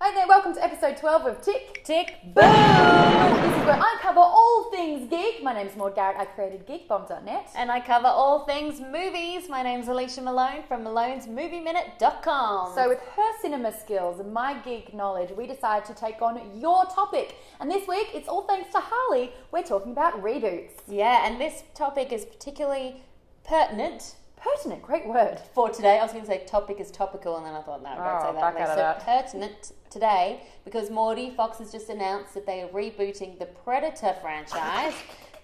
Hi there, welcome to episode 12 of Tick, Tick, Boom! This is where I cover all things geek. My name's Maude Garrett, I created geekbomb.net. And I cover all things movies. My name's Alicia Malone from malonesmovieminute.com. So with her cinema skills and my geek knowledge, we decided to take on your topic. And this week, it's all thanks to Harley. We're talking about reboots. Yeah, and this topic is particularly pertinent. Pertinent, great word. For today, I was going to say topic is topical, and then I thought, no, don't say that. Back out of So that. pertinent today, because Fox has just announced that they are rebooting the Predator franchise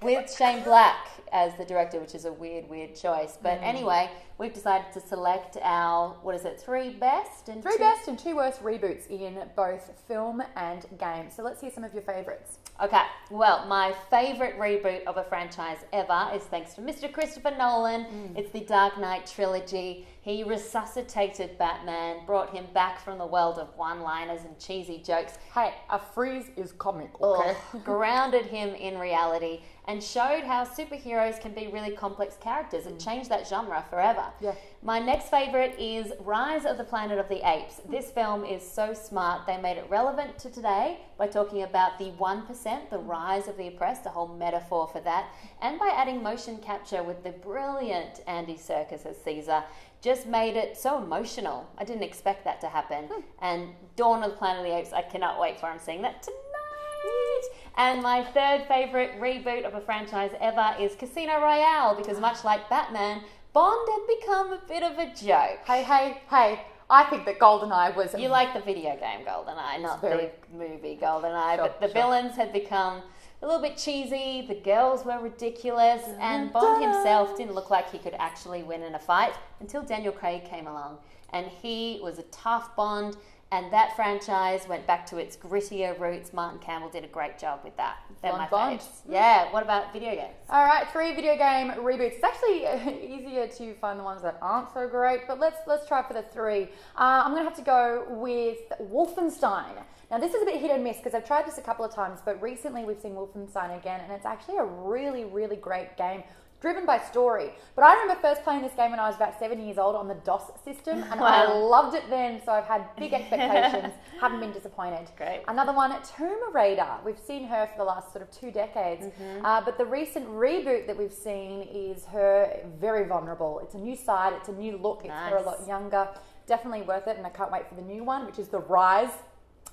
with Shane Black as the director, which is a weird choice. But anyway, we've decided to select our, three best and two worst reboots in both film and game. So let's hear some of your favourites. Okay, well, my favourite reboot of a franchise ever is thanks to Mr. Christopher Nolan. It's the Dark Knight Trilogy. He resuscitated Batman, brought him back from the world of one-liners and cheesy jokes. Hey, a freeze is comic, okay? Grounded him in reality and showed how superheroes can be really complex characters. It changed that genre forever. Yeah. My next favourite is Rise of the Planet of the Apes. This film is so smart. They made it relevant to today by talking about the 1%, the rise of the oppressed, the whole metaphor for that, and by adding motion capture with the brilliant Andy Serkis as Caesar. Just made it so emotional. I didn't expect that to happen. And Dawn of the Planet of the Apes, I cannot wait for. I'm seeing that tonight. And my third favourite reboot of a franchise ever is Casino Royale, because much like Batman, Bond had become a bit of a joke. Hey, I think that GoldenEye was... You like the video game GoldenEye, not the movie GoldenEye, Sure, but the villains had become a little bit cheesy, the girls were ridiculous, and Bond himself didn't look like he could actually win in a fight until Daniel Craig came along. And he was a tough Bond, and that franchise went back to its grittier roots. Martin Campbell did a great job with that. They're my Bond. faves. Yeah, what about video games? All right, 3 video game reboots. It's actually easier to find the ones that aren't so great, but let's try for the 3. I'm going to have to go with Wolfenstein. Now, this is a bit hit and miss because I've tried this a couple of times, but recently we've seen Wolfenstein again, and it's actually a really great game, driven by story. But I remember first playing this game when I was about 7 years old on the DOS system, and I loved it then, so I've had big expectations, haven't been disappointed. Great. Another one, Tomb Raider. We've seen her for the last sort of 2 decades, but the recent reboot that we've seen is her very vulnerable. It's a new side, it's a new look, it's her a lot younger. Definitely worth it, and I can't wait for the new one, which is the Rise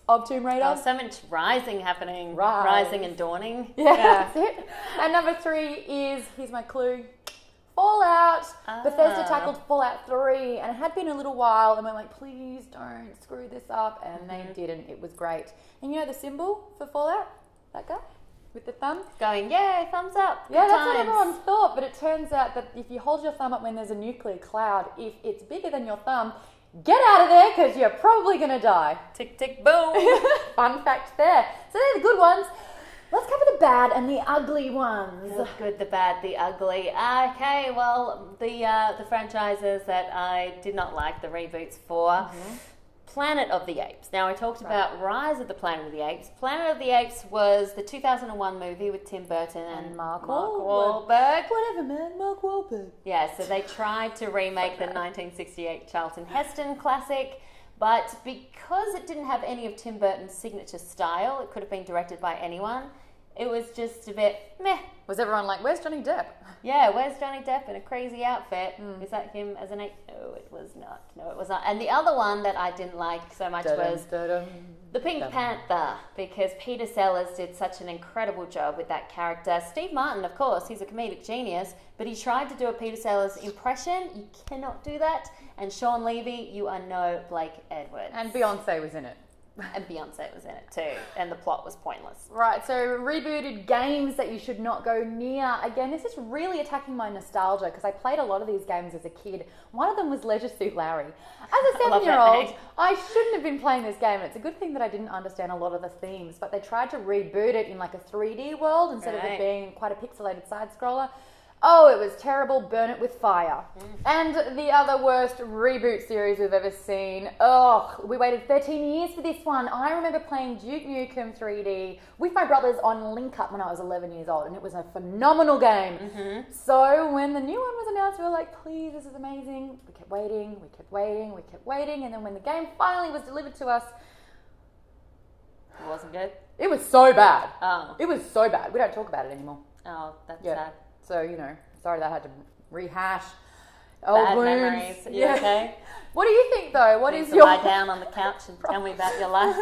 of Tomb Raider. Oh, so much rising happening. Rising and dawning. Yeah, that's it. And number 3 is, here's my clue, Fallout. Bethesda tackled Fallout 3, and it had been a little while, and we're like, please don't screw this up, and they didn't. It was great. And you know the symbol for Fallout? That guy with the thumb? Going, yay, thumbs up. Yeah, Good that's what times. everyone thought, but it turns out that if you hold your thumb up when there's a nuclear cloud, if it's bigger than your thumb, get out of there because you're probably going to die. Tick, tick, boom. Fun fact there. So they're the good ones. Let's cover the bad and the ugly ones. The good, the bad, the ugly. Okay, well, the franchises that I did not like the reboots for. Planet of the Apes. Now, I talked about Rise of the Planet of the Apes. Planet of the Apes was the 2001 movie with Tim Burton and Mark Wahlberg. Whatever, man. Mark Wahlberg. Yeah, so they tried to remake the 1968 Charlton Heston classic, but because it didn't have any of Tim Burton's signature style, it could have been directed by anyone, it was just a bit meh. Was everyone like, where's Johnny Depp? Yeah, where's Johnny Depp in a crazy outfit? Is that him as an ape? No, it was not. No, it was not. And the other one that I didn't like so much was the Pink Panther, because Peter Sellers did such an incredible job with that character. Steve Martin, of course, he's a comedic genius, but he tried to do a Peter Sellers impression. You cannot do that. And Sean Levy, you are no Blake Edwards. And Beyonce was in it. And Beyonce was in it too, and the plot was pointless. Right, so rebooted games that you should not go near. Again, this is really attacking my nostalgia because I played a lot of these games as a kid. One of them was Leisure Suit Larry. As a 7-year-old, I shouldn't have been playing this game. And it's a good thing that I didn't understand a lot of the themes, but they tried to reboot it in like a 3D world instead of it being quite a pixelated side-scroller. Oh, it was terrible. Burn it with fire. And the other worst reboot series we've ever seen. Oh, we waited 13 years for this one. I remember playing Duke Nukem 3D with my brothers on Link Up when I was 11 years old, and it was a phenomenal game. So when the new one was announced, we were like, please, this is amazing. We kept waiting, we kept waiting, we kept waiting, and then when the game finally was delivered to us, It wasn't good? It was so bad. Oh. It was so bad. We don't talk about it anymore. Oh, that's sad. So, you know, sorry that I had to rehash old Bad wounds. memories. Are you okay? What do you think, though? What is to your... lie down on the couch and tell me about your life?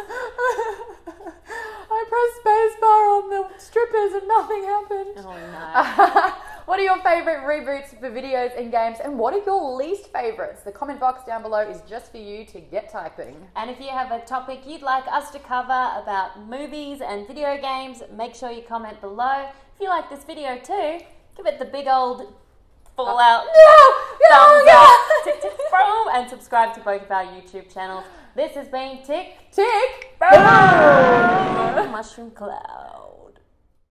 I pressed spacebar on the strippers and nothing happened. Oh, no. What are your favourite reboots for videos and games, and what are your least favourites? The comment box down below is just for you to get typing. And if you have a topic you'd like us to cover about movies and video games, make sure you comment below. If you like this video too, give it the big old Fallout thumbs up, tick, tick, boom, and subscribe to both of our YouTube channels. This has been Tick, Tick, Boom, Mushroom Cloud.